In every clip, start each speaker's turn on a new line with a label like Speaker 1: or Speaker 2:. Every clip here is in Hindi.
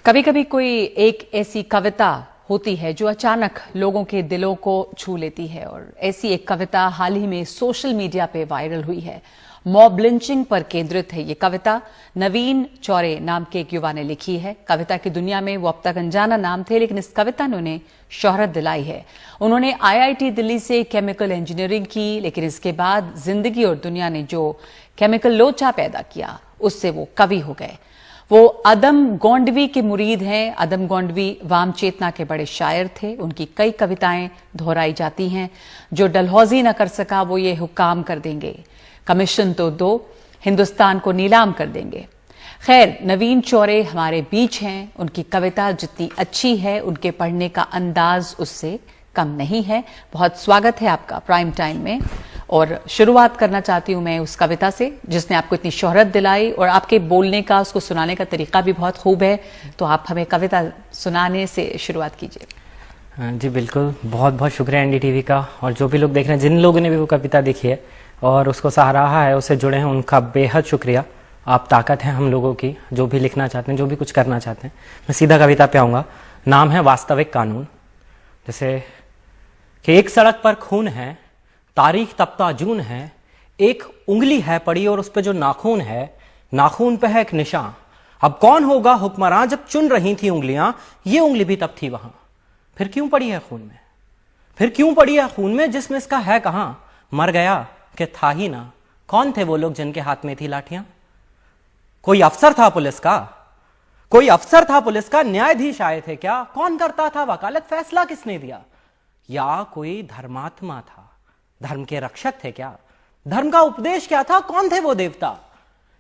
Speaker 1: कभी कभी कोई एक ऐसी कविता होती है जो अचानक लोगों के दिलों को छू लेती है, और ऐसी एक कविता हाल ही में सोशल मीडिया पे वायरल हुई है। मॉब लिंचिंग पर केंद्रित है ये कविता। नवीन चौरे नाम के एक युवा ने लिखी है। कविता की दुनिया में वो अब तक अनजाना नाम थे, लेकिन इस कविता ने उन्हें शोहरत दिलाई है। उन्होंने IIT दिल्ली से केमिकल इंजीनियरिंग की, लेकिन इसके बाद जिंदगी और दुनिया ने जो केमिकल लोचा पैदा किया उससे वो कवि हो गए। वो अदम गोंडवी के मुरीद हैं। अदम गोंडवी वाम चेतना के बड़े शायर थे। उनकी कई कविताएं दोहराई जाती हैं। जो डलहौजी न कर सका वो ये हुक्काम कर देंगे, कमीशन तो दो, हिंदुस्तान को नीलाम कर देंगे। खैर, नवीन चौरे हमारे बीच हैं। उनकी कविता जितनी अच्छी है, उनके पढ़ने का अंदाज उससे कम नहीं है। बहुत स्वागत है आपका प्राइम टाइम में। और शुरुआत करना चाहती हूं मैं उस कविता से जिसने आपको इतनी शोहरत दिलाई, और आपके बोलने का, उसको सुनाने का तरीका भी बहुत खूब है। तो आप हमें कविता सुनाने से शुरुआत कीजिए।
Speaker 2: जी बिल्कुल, बहुत बहुत शुक्रिया NDTV का, और जो भी लोग देख रहे हैं, जिन लोगों ने भी वो कविता देखी है और उसको सराहा है, उससे जुड़े हैं, उनका बेहद शुक्रिया। आप ताकत हैं हम लोगों की, जो भी लिखना चाहते हैं, जो भी कुछ करना चाहते हैं। मैं सीधा कविता पे आऊँगा। नाम है वास्तविक कानून। जैसे कि एक सड़क पर खून है, तारीख तपता जून है, एक उंगली है पड़ी और उस पे जो नाखून है, नाखून पे है एक निशान। अब कौन होगा हुक्मरान जब चुन रही थी उंगलियां, ये उंगली भी तब थी वहां। फिर क्यों पड़ी है खून में, फिर क्यों पड़ी है खून में, जिसमें इसका है कहां। मर गया कि था ही ना। कौन थे वो लोग जिनके हाथ में थी लाठियां? कोई अफसर था पुलिस का, कोई अफसर था पुलिस का, न्यायाधीश आए थे क्या? कौन करता था वकालत, फैसला किसने दिया? या कोई धर्मात्मा था, धर्म के रक्षक थे क्या? धर्म का उपदेश क्या था? कौन थे वो देवता?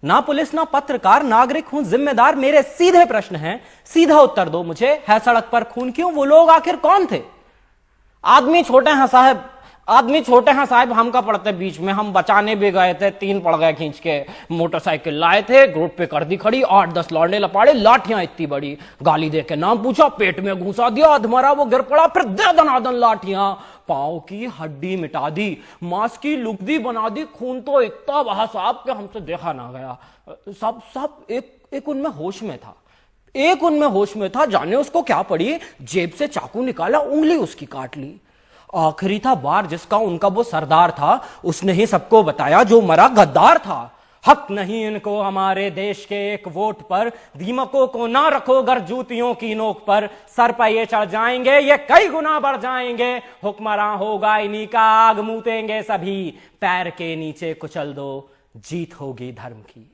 Speaker 2: ना पुलिस, ना पत्रकार, नागरिक हूं जिम्मेदार। मेरे सीधे प्रश्न हैं, सीधा उत्तर दो मुझे। है सड़क पर खून क्यों? वो लोग आखिर कौन थे? आदमी छोटे हैं साहब, आदमी छोटे हैं साहब, हम का पड़ते बीच में। हम बचाने भी गए थे, 3 पड़ गए खींच के। मोटरसाइकिल लाए थे, रोड पे कर दी खड़ी, 8-10 लौंडे लपाड़े, लाठियां इतनी बड़ी। गाली दे के नाम पूछा, पेट में घुसा दिया, अधमरा वो गिर पड़ा, फिर दे दनादन लाठियां। पांव की हड्डी मिटा दी, मांस की लुगदी बना दी। खून तो इतना बहा साहब के हमसे देखा ना गया। सब एक उनमें होश में था, एक उनमें होश में था। जाने उसको क्या पड़ी, जेब से चाकू निकाला, उंगली उसकी काट ली। आखिरी था बार जिसका उनका वो सरदार था, उसने ही सबको बताया जो मरा गद्दार था। हक नहीं इनको हमारे देश के एक वोट पर, दीमकों को ना रखो घर जूतियों की नोक पर। सर पर ये चढ़ जाएंगे, ये कई गुना बढ़ जाएंगे। हुक्मरान होगा इन्हीं का, आग मूतेंगे सभी। पैर के नीचे कुचल दो, जीत होगी धर्म की।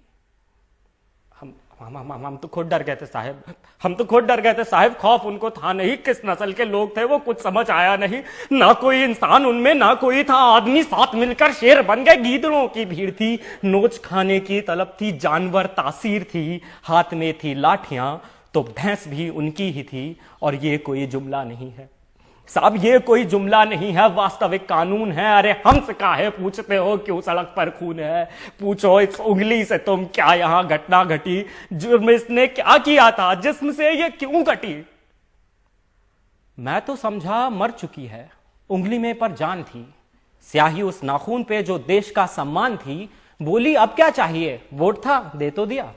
Speaker 2: हम तो खुद डर गए थे साहब, हम तो खुद डर गए थे साहब। खौफ उनको था नहीं, किस नस्ल के लोग थे वो कुछ समझ आया नहीं। ना कोई इंसान उनमें, ना कोई था आदमी। साथ मिलकर शेर बन गए, गीदड़ों की भीड़ थी। नोच खाने की तलब थी, जानवर तासीर थी। हाथ में थी लाठियां तो भैंस भी उनकी ही थी। और ये कोई जुमला नहीं है साहब, ये कोई जुमला नहीं है, वास्तविक कानून है। अरे हमसे काहे पूछते हो क्यों सड़क पर खून है? पूछो इस उंगली से तुम क्या यहां घटना घटी, जुर्म इसने क्या किया था, जिस्म से ये क्यों घटी? मैं तो समझा मर चुकी है, उंगली में पर जान थी। स्याही उस नाखून पे जो देश का सम्मान थी। बोली अब क्या चाहिए, वोट था दे तो दिया।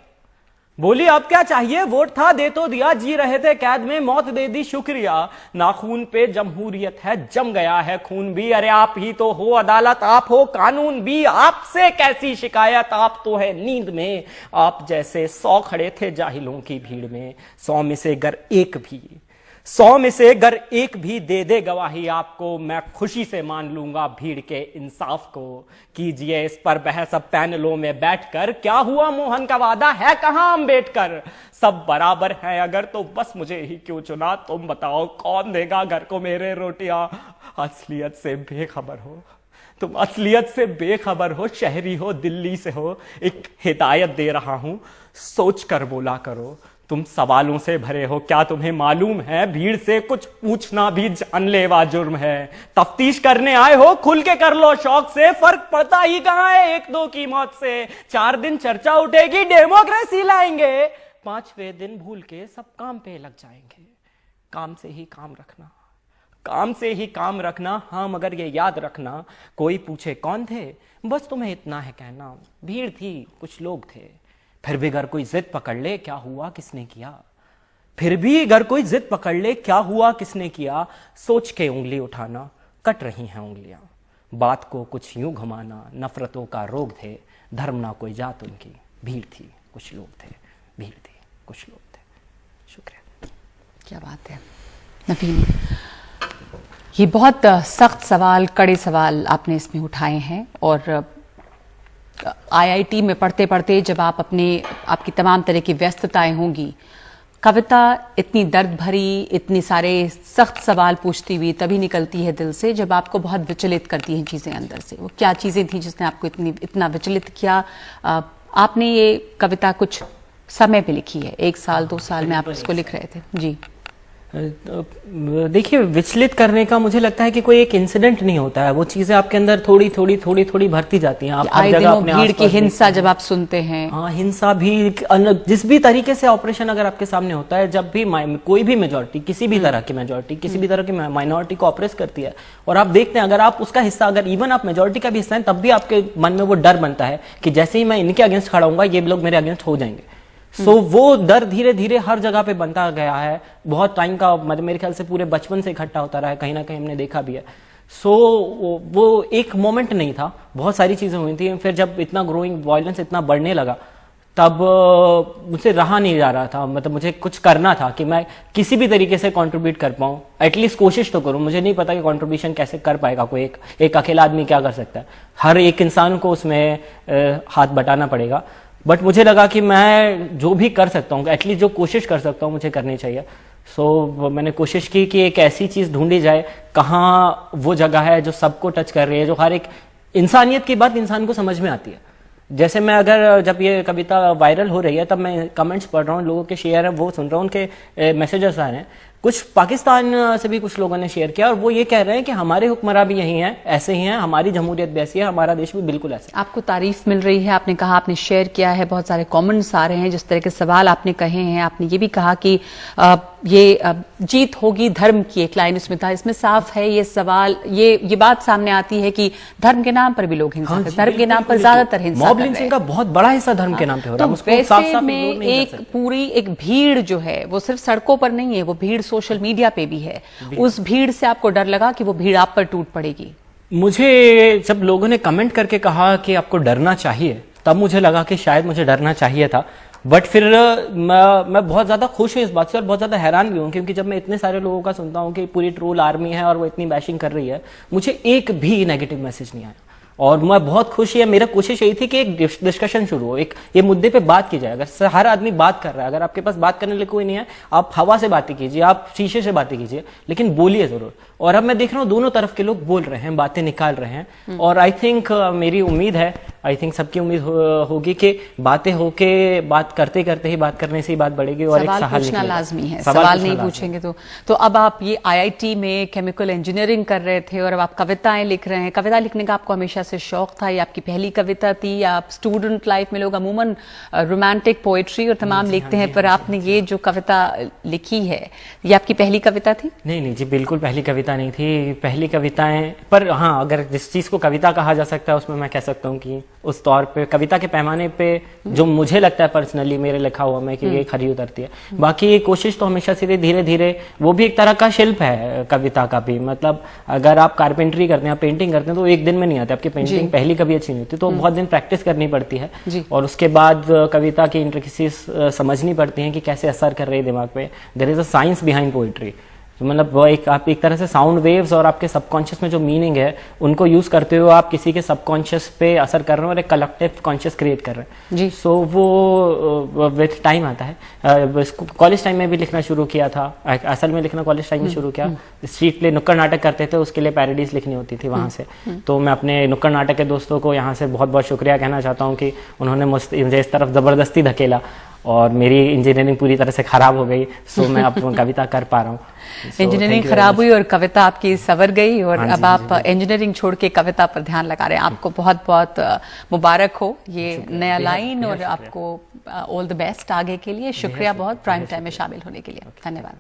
Speaker 2: बोली अब क्या चाहिए, वोट था दे तो दिया। जी रहे थे कैद में, मौत दे दी शुक्रिया। नाखून पे जमहूरियत है, जम गया है खून भी। अरे आप ही तो हो अदालत, आप हो कानून भी। आपसे कैसी शिकायत, आप तो है नींद में। आप जैसे 100 खड़े थे जाहिलों की भीड़ में। 100 में से अगर एक भी दे दे गवाही आपको, मैं खुशी से मान लूंगा भीड़ के इंसाफ को। कीजिए इस पर बहस अब पैनलों में बैठकर। क्या हुआ मोहन का वादा, है कहां अम्बेडकर? सब बराबर हैं अगर तो बस मुझे ही क्यों चुना? तुम बताओ कौन देगा घर को मेरे रोटियां? असलियत से बेखबर हो तुम, असलियत से बेखबर हो। शहरी हो, दिल्ली से हो, एक हिदायत दे रहा हूं, सोच कर बोला करो। तुम सवालों से भरे हो, क्या तुम्हें मालूम है भीड़ से कुछ पूछना भी जानलेवा जुर्म है? तफ्तीश करने आए हो, खुल के कर लो शौक से। फर्क पड़ता ही कहां है 1-2 की मौत से। 4 दिन चर्चा उठेगी, डेमोक्रेसी लाएंगे। 5वें दिन भूल के सब काम पे लग जाएंगे। काम से ही काम रखना, काम से ही काम रखना। हाँ मगर ये याद रखना, कोई पूछे कौन थे, बस तुम्हें इतना है कहना, भीड़ थी कुछ लोग थे। फिर भी अगर कोई जिद पकड़ ले, क्या हुआ किसने किया, फिर भी अगर कोई जिद पकड़ ले, क्या हुआ किसने किया, सोच के उंगली उठाना, कट रही हैं उंगलियां, बात को कुछ यूं घुमाना, नफरतों का रोग थे, धर्म ना कोई जात उनकी, भीड़ थी कुछ लोग थे, भीड़ थी कुछ लोग थे। शुक्रिया।
Speaker 1: क्या बात है नवीन, ये बहुत सख्त सवाल, कड़े सवाल आपने इसमें उठाए हैं। और आईआईटी में पढ़ते पढ़ते जब आप आपकी तमाम तरह की व्यस्तताएं होंगी, कविता इतनी दर्द भरी, इतनी सारे सख्त सवाल पूछती हुई तभी निकलती है दिल से जब आपको बहुत विचलित करती हैं चीजें अंदर से। वो क्या चीजें थी जिसने आपको इतना विचलित किया? आपने ये कविता कुछ समय पे लिखी है, 1 साल 2 साल में आप इसको लिख रहे थे जी?
Speaker 2: देखिए, विचलित करने का मुझे लगता है कि कोई एक इंसिडेंट नहीं होता है, वो चीजें आपके अंदर थोड़ी थोड़ी भरती जाती हैं। आप हर जगह अपने
Speaker 1: भीड़ की हिंसा जब आप सुनते हैं,
Speaker 2: हाँ, हिंसा भी, जिस भी तरीके से ऑपरेशन अगर आपके सामने होता है, जब भी कोई भी मेजोरिटी, किसी भी तरह की मेजोरिटी, किसी भी तरह की माइनॉरिटी को ऑपरेस करती है, और आप देखते हैं अगर आप उसका हिस्सा, अगर इवन आप मेजोरिटी का भी हिस्सा हैं, तब भी आपके मन में वो डर बनता है कि जैसे ही मैं इनके अगेंस्ट खड़ा हूंगा, ये लोग मेरे अगेंस्ट हो जाएंगे। सो वो डर धीरे धीरे हर जगह पे बनता गया है, बहुत टाइम का, मतलब मेरे ख्याल से पूरे बचपन से इकट्ठा होता रहा है, कहीं ना कहीं हमने देखा भी है। सो वो एक मोमेंट नहीं था, बहुत सारी चीजें हुई थी। फिर जब इतना ग्रोइंग वायलेंस इतना बढ़ने लगा, तब मुझसे रहा नहीं जा रहा था, मतलब मुझे कुछ करना था कि मैं किसी भी तरीके से कंट्रीब्यूट कर पाऊं, एटलीस्ट कोशिश तो करूं। मुझे नहीं पता कि कंट्रीब्यूशन कैसे कर पाएगा कोई, एक अकेला आदमी क्या कर सकता है, हर एक इंसान को उसमें हाथ बटाना पड़ेगा। बट मुझे लगा कि मैं जो भी कर सकता हूँ, एटलीस्ट जो कोशिश कर सकता हूँ, मुझे करनी चाहिए। सो मैंने कोशिश की कि एक ऐसी चीज ढूंढी जाए, कहाँ वो जगह है जो सबको टच कर रही है, जो हर एक इंसानियत की बात इंसान को समझ में आती है। जैसे मैं अगर जब ये कविता वायरल हो रही है, तब मैं कमेंट्स पढ़ रहा हूँ, लोगों के शेयर है वो सुन रहा हूँ, उनके मैसेजेस आ रहे हैं। कुछ पाकिस्तान से भी कुछ लोगों ने शेयर किया, और वो ये कह रहे हैं कि हमारे हुक्मरान भी यही हैं, ऐसे ही हैं, हमारी जमहूरियत भी ऐसी है, हमारा देश भी बिल्कुल ऐसा है।
Speaker 1: आपको तारीफ मिल रही है, आपने कहा, आपने शेयर किया है, बहुत सारे कमेंट्स आ रहे हैं, जिस तरह के सवाल आपने कहे हैं। आपने ये भी कहा कि ये जीत होगी धर्म की, एक लाइन इसमें था, इसमें साफ है ये सवाल, ये बात सामने आती है कि धर्म के नाम पर भी लोग हिंसा करते हैं, धर्म के नाम पर ज्यादातर हिंसा
Speaker 2: मॉब लिंचिंग का बहुत बड़ा हिस्सा धर्म के नाम पे हो रहा है।
Speaker 1: तो वैसे में एक पूरी एक भीड़ जो है, वो सिर्फ सड़कों पर नहीं है, वो भीड़ सोशल मीडिया पे भी है। उस भीड़ से आपको डर लगा कि वो भीड़ आप पर टूट पड़ेगी?
Speaker 2: मुझे जब लोगों ने कमेंट करके कहा कि आपको डरना चाहिए, तब मुझे लगा कि शायद मुझे डरना चाहिए था। बट फिर मैं बहुत ज्यादा खुश हूँ इस बात से, और बहुत ज्यादा हैरान भी हूँ, क्योंकि जब मैं इतने सारे लोगों का सुनता हूँ कि पूरी ट्रोल आर्मी है और वो इतनी बैशिंग कर रही है, मुझे एक भी नेगेटिव मैसेज नहीं आया। और मैं बहुत खुश है, मेरा कोशिश यही थी कि एक डिस्कशन शुरू हो, एक ये मुद्दे पे बात की जाए। अगर हर आदमी बात कर रहा है, अगर आपके पास बात करने के लिए कोई नहीं है, आप हवा से बातें कीजिए, आप शीशे से बातें कीजिए, लेकिन बोलिए जरूर। और अब मैं देख रहा हूँ दोनों तरफ के लोग बोल रहे हैं, बातें निकाल रहे हैं, और आई थिंक मेरी उम्मीद है, आई थिंक सबकी उम्मीद होगी कि बातें होके, बात करते करते ही, बात करने से ही बात बढ़ेगी, और एक
Speaker 1: सवाल पूछना लाजमी है, सवाल नहीं पूछेंगे तो अब आप ये आईआईटी में केमिकल इंजीनियरिंग कर रहे थे, और अब आप कविताएं लिख रहे हैं। कविता लिखने का आपको हमेशा से शौक था? ये आपकी पहली कविता थी, या आप स्टूडेंट लाइफ में लोग अमूमन रोमांटिक पोएट्री और तमाम लिखते हैं, पर आपने ये जो कविता लिखी है, ये आपकी पहली कविता थी?
Speaker 2: नहीं जी, बिल्कुल पहली कविता नहीं थी। पहली कविताएं, पर हाँ, अगर जिस चीज को कविता कहा जा सकता है, उसमें मैं कह सकता हूँ कि उस तौर पे कविता के पैमाने पे जो मुझे लगता है पर्सनली मेरे लिखा हुआ में कि ये खरी उतरती है। बाकी कोशिश तो हमेशा से धीरे धीरे, वो भी एक तरह का शिल्प है कविता का भी। मतलब अगर आप कारपेंटरी करते हैं, आप पेंटिंग करते हैं, तो एक दिन में नहीं आते, आपकी पेंटिंग पहली कभी अच्छी नहीं होती, तो बहुत दिन प्रैक्टिस करनी पड़ती है, और उसके बाद कविता की इंट्रिकेसीज समझनी पड़ती है कि कैसे असर कर रही है दिमाग पे। There is a science behind poetry. मतलब वो आप एक तरह से साउंड वेव्स और आपके सबकॉन्शियस में जो मीनिंग है, उनको यूज करते हुए आप किसी के सबकॉन्शियस पे असर कर रहे हैं और एक कलेक्टिव कॉन्शियस क्रिएट कर रहे हैं जी। सो वो विथ टाइम आता है। कॉलेज टाइम में भी लिखना शुरू किया था, असल में लिखना कॉलेज टाइम में शुरू किया। स्ट्रीट प्ले, नुक्कड़ नाटक करते थे, उसके लिए पैरोडीज लिखनी होती थी वहां से। तो मैं अपने नुक्कड़ नाटक के दोस्तों को यहाँ से बहुत बहुत शुक्रिया कहना चाहता हूँ कि उन्होंने मुझे इस तरफ जबरदस्ती धकेला, और मेरी इंजीनियरिंग पूरी तरह से खराब हो गई। सो मैं अब कविता कर पा रहा हूँ।
Speaker 1: इंजीनियरिंग खराब हुई और कविता आपकी सवर गई, और अब आप इंजीनियरिंग छोड़ के कविता पर ध्यान लगा रहे हैं। आपको बहुत बहुत मुबारक हो ये नया लाइन, और आपको ऑल द बेस्ट आगे के लिए। शुक्रिया बहुत प्राइम टाइम में शामिल होने के लिए। धन्यवाद।